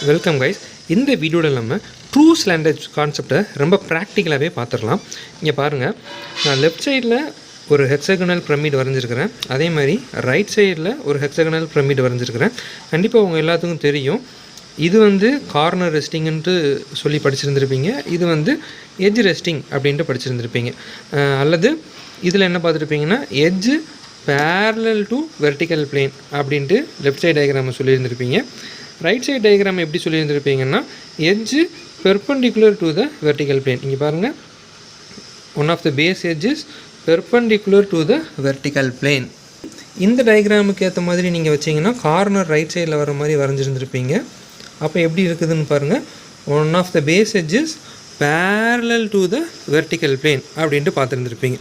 Welcome guys. இந்த வீடியோவில் நம்ம ட்ரூ ஸ்லாண்டேஜ் கான்செப்டை ரொம்ப ப்ராக்டிக்கலாகவே பார்த்துடலாம். இங்கே பாருங்கள், நான் லெஃப்ட் சைடில் ஒரு ஹெக்ஸகனல் பிரமிட் வரைஞ்சிருக்கிறேன். அதே மாதிரி ரைட் சைடில் ஒரு ஹெக்ஸகனல் பிரமிட் வரைஞ்சிருக்கிறேன். கண்டிப்பாக உங்கள் எல்லாத்துக்கும் தெரியும், இது வந்து கார்னர் ரெஸ்டிங்ன்ட்டு சொல்லி படிச்சிருந்துருப்பீங்க. இது வந்து எட்ஜ் ரெஸ்டிங் அப்படின்ட்டு படிச்சிருந்துருப்பீங்க. அல்லது இதில் என்ன பார்த்துருப்பீங்கன்னா edge parallel to vertical plane அப்படின்ட்டு லெஃப்ட் சைட் டயக்ராமை சொல்லியிருந்திருப்பீங்க. ரைட் சைட் டயக்ராம் எப்படி சொல்லியிருந்திருப்பீங்கன்னா edge perpendicular to the vertical plane. இங்கே பாருங்கள், one of the base edges perpendicular to the vertical plane. இந்த டயக்ராமுக்கு ஏற்ற மாதிரி நீங்கள் வச்சிங்கன்னா கார்னர் ரைட் சைடில் வர மாதிரி வரைஞ்சிருந்துருப்பீங்க. அப்போ எப்படி இருக்குதுன்னு பாருங்கள், one of the base edges parallel to the vertical plane அப்படின்ட்டு பார்த்துருந்துருப்பீங்க.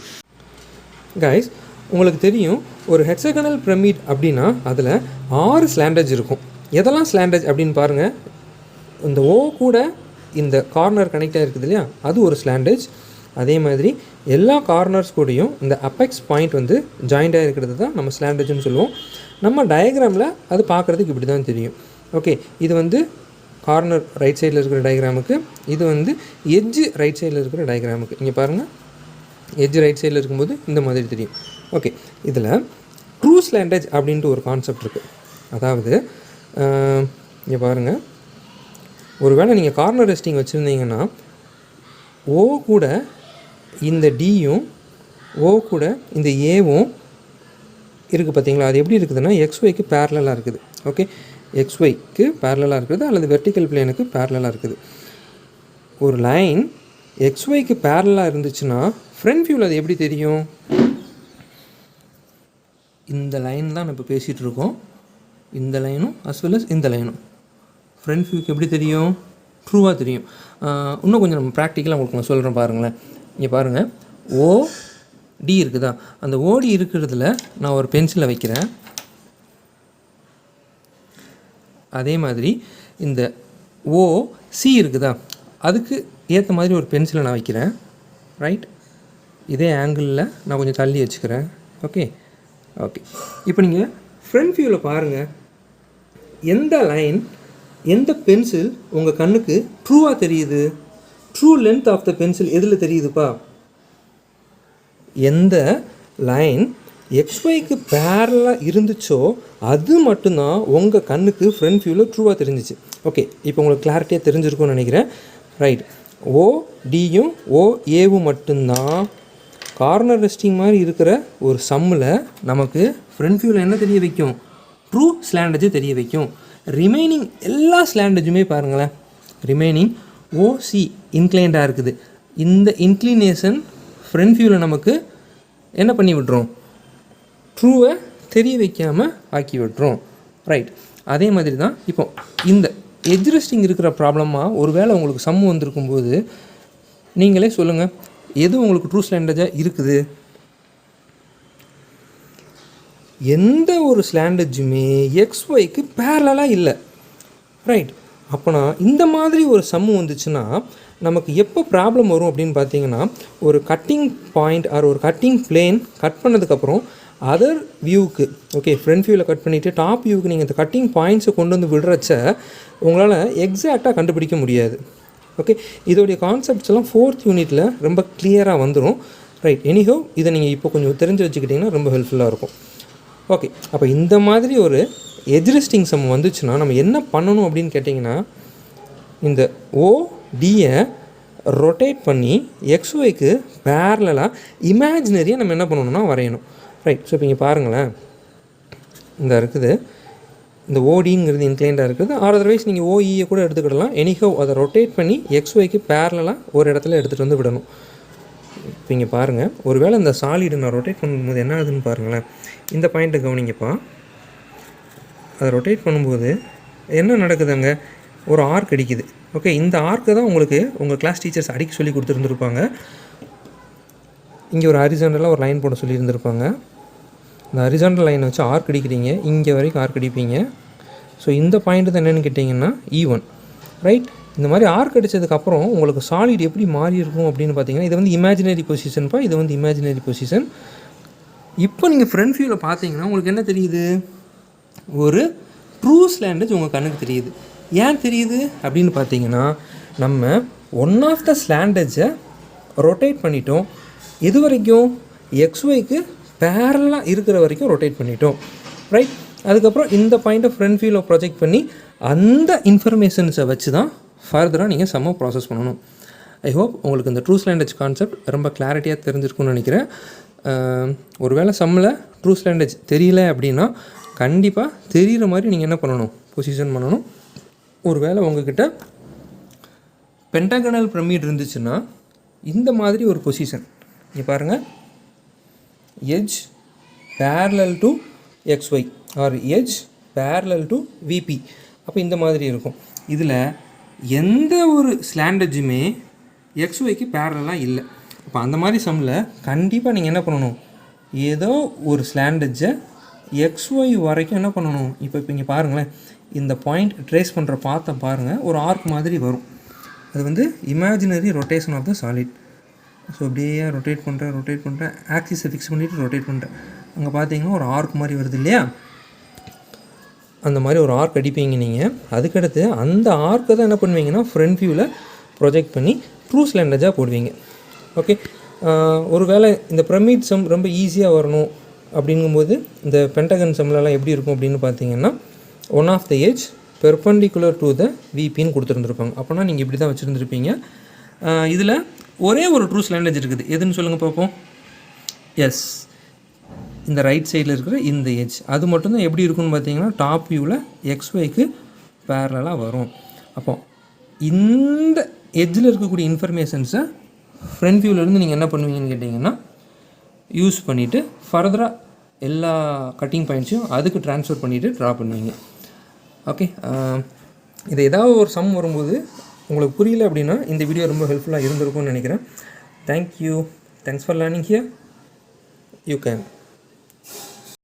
கைஸ், உங்களுக்கு தெரியும், ஒரு ஹெக்ஸகனல் பிரமிட் அப்படின்னா அதில் 6 ஸ்லாண்டேஜ் இருக்கும். எதெல்லாம் ஸ்லாண்டேஜ் அப்படின்னு பாருங்கள். இந்த ஓ கூட இந்த கார்னர் கனெக்டாக இருக்குது இல்லையா, அது ஒரு ஸ்லாண்டேஜ். அதே மாதிரி எல்லா கார்னர்ஸ் கூடயும் இந்த அப்பெக்ஸ் பாயிண்ட் வந்து ஜாயிண்டாக இருக்கிறது தான் நம்ம ஸ்லாண்டேஜ்னு சொல்லுவோம். நம்ம டயக்ராமில் அது பார்க்குறதுக்கு இப்படி தான் தெரியும். ஓகே, இது வந்து கார்னர் ரைட் சைடில் இருக்கிற டயக்ராமுக்கு, இது வந்து எட்ஜு ரைட் சைடில் இருக்கிற டயக்ராமுக்கு. இங்கே பாருங்கள், எட்ஜ் ரைட் சைடில் இருக்கும்போது இந்த மாதிரி தெரியும். ஓகே, இதில் ட்ரூ ஸ்லாண்டேஜ் அப்படின்ட்டு ஒரு கான்செப்ட் இருக்குது. அதாவது இங்கே பாருங்கள், ஒரு வேளை நீங்கள் கார்னர் ரெஸ்டிங் வச்சுருந்தீங்கன்னா ஓ கூட இந்த டியும் ஓ கூட இந்த ஏவும் இருக்குது பார்த்தீங்களா. அது எப்படி இருக்குதுன்னா எக்ஸ்ஒய்க்கு பேரலாக இருக்குது. ஓகே, எக்ஸ்ஒய்க்கு பேரலாக இருக்குது அல்லது வெர்டிக்கல் பிளேனுக்கு பேரலாக இருக்குது. ஒரு லைன் எக்ஸ்ஒய்க்கு பேரலாக இருந்துச்சுன்னா ஃப்ரண்ட் வியூவில் அது எப்படி தெரியும்? இந்த லைன் தான் நம்ம பேசிகிட்டு இருக்கோம். இந்த லைனும் அஸ் வெல் அஸ் இந்த லைனும் ஃப்ரண்ட் வியூக்கு எப்படி தெரியும்? ட்ரூவாக தெரியும். இன்னும் கொஞ்சம் நம்ம ப்ராக்டிக்கலாக உங்களுக்கு நான் சொல்கிறேன் பாருங்களேன். இங்கே பாருங்கள், ஓடி இருக்குதா, அந்த ஓடி இருக்கிறதுல நான் ஒரு பென்சிலை வைக்கிறேன். அதே மாதிரி இந்த ஓசி இருக்குதா, அதுக்கு ஏற்ற மாதிரி ஒரு பென்சிலை நான் வைக்கிறேன். ரைட், இதே ஆங்கிளில் நான் கொஞ்சம் தள்ளி வச்சுக்கிறேன். ஓகே ஓகே இப்போ நீங்கள் ஃப்ரண்ட் வியூவில் பாருங்கள், எந்த லைன் எந்த பென்சில் உங்கள் கண்ணுக்கு ட்ரூவாக தெரியுது? True length of the pencil எதில் தெரியுதுப்பா? எந்த லைன் எக்ஸ்ஒய்க்கு பேரலாக இருந்துச்சோ அது மட்டும்தான் உங்கள் கண்ணுக்கு ஃப்ரண்ட் வியூவில் ட்ரூவாக தெரிஞ்சிச்சு. ஓகே, இப்போ உங்களுக்கு கிளாரிட்டியாக தெரிஞ்சிருக்கும்னு நினைக்கிறேன். ரைட், ஓடியும் ஓஏவும் மட்டும்தான் கார்னர் ரெஸ்டிங் மாதிரி இருக்கிற ஒரு சம்மில் நமக்கு ஃப்ரண்ட் வியூவில் என்ன தெரிய வைக்கும்? ட்ரூ ஸ்லாண்டேஜ் தெரிய வைக்கும். ரிமைனிங் எல்லா ஸ்லாண்டேஜுமே பாருங்களேன், ரிமைனிங் ஓசி இன்க்ளைண்டாக இருக்குது. இந்த இன்க்ளினேஷன் ஃப்ரண்ட் வியூவில் நமக்கு என்ன பண்ணி விட்டுரும்? ட்ரூவை தெரிய வைக்காமல் ஆக்கி விட்டுரும். ரைட், அதே மாதிரி தான் இப்போ இந்த எட்ஜ் ரெஸ்டிங் இருக்கிற ப்ராப்ளமாக ஒரு வேளை உங்களுக்கு சம்மு வந்திருக்கும்போது நீங்களே சொல்லுங்கள், எது உங்களுக்கு ட்ரூ ஸ்லாண்டேஜாக இருக்குது? எந்த ஒரு ஸ்லாண்டேஜுமே எக்ஸ்ஒய்க்கு பேரலாக இல்லை. ரைட், அப்போனா இந்த மாதிரி ஒரு சம்மு வந்துச்சுன்னா நமக்கு எப்போ ப்ராப்ளம் வரும் அப்படின்னு பார்த்தீங்கன்னா, ஒரு கட்டிங் பாயிண்ட் ஆர் ஒரு கட்டிங் பிளேன் கட் பண்ணதுக்கப்புறம் அதர் வியூவுக்கு, ஓகே, ஃப்ரண்ட் வியூவில் கட் பண்ணிவிட்டு டாப் வியூவுக்கு நீங்கள் இந்த கட்டிங் பாயிண்ட்ஸை கொண்டு வந்து விடுறச்ச உங்களால் எக்ஸாக்டாக கண்டுபிடிக்க முடியாது. ஓகே, இதோடைய கான்செப்ட்ஸ் எல்லாம் 4th யூனிட்டில் ரொம்ப கிளியராக வந்துடும். ரைட், எனிஹோ இதை நீங்கள் இப்போ கொஞ்சம் தெரிஞ்சு வச்சுக்கிட்டிங்கன்னா ரொம்ப ஹெல்ப்ஃபுல்லாக இருக்கும். ஓகே, அப்போ இந்த மாதிரி ஒரு எட்ஜ் ரெஸ்டிங் சம் வந்துச்சுன்னா நம்ம என்ன பண்ணணும் அப்படின்னு கேட்டிங்கன்னா, இந்த ஓடியை ரொட்டேட் பண்ணி எக்ஸ்ஒய்க்கு பேரலாக இமேஜினரியாக நம்ம என்ன பண்ணணும்னா வரையணும். ரைட், ஸோ இப்போ இங்கே பாருங்களேன், இந்த இருக்குது, இந்த ஓடிங்கிறது இன்க்ளைண்டாக இருக்குது. ஆர் அதர்வைஸ் நீங்கள் ஓஇயை கூட எடுத்துக்கிடலாம். எனிஹோ அதை ரொட்டேட் பண்ணி எக்ஸ்ஒய்க்கு பேரலாக ஒரு இடத்துல எடுத்துகிட்டு வந்து விடணும். இப்போ இங்கே பாருங்கள், ஒரு வேளை இந்த சாலிடை நான் ரொட்டேட் பண்ணும்போது என்ன ஆகுதுன்னு பாருங்களேன். இந்த பாயிண்ட்டை கவனிங்கப்பா. அதை ரொட்டேட் பண்ணும்போது என்ன நடக்குதுங்க? ஒரு ஆர்க் அடிக்குது. ஓகே, இந்த ஆர்க்கை தான் உங்களுக்கு உங்கள் கிளாஸ் டீச்சர்ஸ் அடிக்க சொல்லி கொடுத்துருந்துருப்பாங்க. இங்கே ஒரு ஹரிசாண்டலாக ஒரு லைன் போட சொல்லியிருந்திருப்பாங்க. இந்த ஹரிசாண்டல் லைனை வச்சு ஆர்க் அடிக்கிறீங்க, இங்கே வரைக்கும் ஆர்க் அடிப்பீங்க. ஸோ இந்த பாயிண்ட்டு தான் என்னென்னு கேட்டிங்கன்னா E1. ரைட், இந்த மாதிரி ஆர்க் அடித்ததுக்கப்புறம் உங்களுக்கு சாலிட் எப்படி மாறி இருக்கும் அப்படின்னு பார்த்தீங்கன்னா, இது வந்து இமேஜினரி பொசிஷன்ப்பா, இது வந்து இமேஜினரி பொசிஷன். இப்போ நீங்கள் ஃப்ரண்ட் வியூவில் பார்த்தீங்கன்னா உங்களுக்கு என்ன தெரியுது? ஒரு ட்ரூ ஸ்லாண்டேஜ் உங்கள் கண்ணுக்கு தெரியுது. ஏன் தெரியுது அப்படின்னு பார்த்தீங்கன்னா, நம்ம ஒன் ஆஃப் த ஸ்லாண்ட் எட்ஜை ரொட்டேட் பண்ணிட்டோம். இது வரைக்கும் XYக்கு பேரலாக இருக்கிற வரைக்கும் ரொட்டேட் பண்ணிட்டோம், ரைட்? அதுக்கப்புறம் இந்த பாயிண்ட்டை ஃப்ரண்ட் வியூவில் ப்ரொஜெக்ட் பண்ணி அந்த இன்ஃபர்மேஷன்ஸை வச்சு தான் ஃபர்தராக நீங்கள் சம்மை ப்ராசஸ் பண்ணணும். ஐ ஹோப் உங்களுக்கு இந்த ட்ரூ ஸ்லாண்ட் எட்ஜ் கான்செப்ட் ரொம்ப கிளாரிட்டியாக தெரிஞ்சிருக்கும்னு நினைக்கிறேன். ஒருவேளை சம்மில் ட்ரூ ஸ்லாண்ட் எட்ஜ் தெரியல அப்படின்னா கண்டிப்பாக தெரிகிற மாதிரி நீங்கள் என்ன பண்ணணும், பொசிஷன் பண்ணணும். ஒருவேளை உங்ககிட்ட பென்டகனல் பிரமிட் இருந்துச்சுன்னா இந்த மாதிரி ஒரு பொசிஷன் இங்கே பாருங்கள், edge parallel to XY or edge parallel to VP. அப்போ இந்த மாதிரி இருக்கும். இதில் எந்த ஒரு ஸ்லாண்ட் எட்ஜுமே XYக்கு பேரலாக இல்லை. அப்போ அந்த மாதிரி சம்மில் கண்டிப்பாக நீங்கள் என்ன பண்ணணும், ஏதோ ஒரு ஸ்லாண்ட் எட்ஜை XY வரைக்கும் என்ன பண்ணணும். இப்போ இங்கே பாருங்களேன், இந்த பாயிண்ட் ட்ரேஸ் பண்ணுற பாத்தை பாருங்கள், ஒரு ஆர்க் மாதிரி வரும். அது வந்து imaginary rotation of the solid. So அப்படியே ரொட்டேட் பண்ணுறேன் ஆக்சிஸை ஃபிக்ஸ் பண்ணிவிட்டு ரொட்டேட் பண்ணுறேன். அங்கே பார்த்தீங்கன்னா ஒரு ஆர்க் மாதிரி வருது இல்லையா, அந்த மாதிரி ஒரு ஆர்க் அடிப்பீங்க நீங்கள். அதுக்கடுத்து அந்த ஆர்க்கை தான் என்ன பண்ணுவீங்கன்னா ஃப்ரண்ட் வியூவில் ப்ரொஜெக்ட் பண்ணி ட்ரூ ஸ்லாண்ட் எட்ஜாக போடுவீங்க. ஓகே, ஒரு வேளை இந்த பிரமிட் சம் ரொம்ப ஈஸியாக வரணும் அப்படிங்கும்போது இந்த பென்டகன் சம்லலாம் எப்படி இருக்கும் அப்படின்னு பார்த்தீங்கன்னா, one of the edge perpendicular to the VPன்னு கொடுத்துருந்துருப்பாங்க. அப்போனா நீங்கள் இப்படி தான் வச்சுருந்துருப்பீங்க. இதில் ஒரே ஒரு ட்ரூ ஸ்லாண்ட் எட்ஜ் இருக்குது, எதுன்னு சொல்லுங்கள் பார்ப்போம். எஸ், இந்த ரைட் சைடில் இருக்கிற இந்த எட்ஜ் அது மட்டும்தான் எப்படி இருக்குன்னு பார்த்தீங்கன்னா டாப் வியூவில் XYக்கு பேரலாக வரும். அப்போ இந்த எட்ஜில் இருக்கக்கூடிய இன்ஃபர்மேஷன்ஸை ஃப்ரண்ட் வியூவிலேருந்து நீங்கள் என்ன பண்ணுவீங்கன்னு கேட்டிங்கன்னா யூஸ் பண்ணிவிட்டு ஃபர்தராக எல்லா கட்டிங் பாயிண்ட்ஸையும் அதுக்கு ட்ரான்ஸ்ஃபர் பண்ணிவிட்டு ட்ரா பண்ணுவீங்க. ஓகே, இது ஏதாவது ஒரு சம் வரும்போது உங்களுக்கு புரியல அப்படின்னா இந்த வீடியோ ரொம்ப ஹெல்ப்ஃபுல்லாக இருந்திருக்கும்னு நினைக்கிறேன். Thank you, thanks for learning here. You can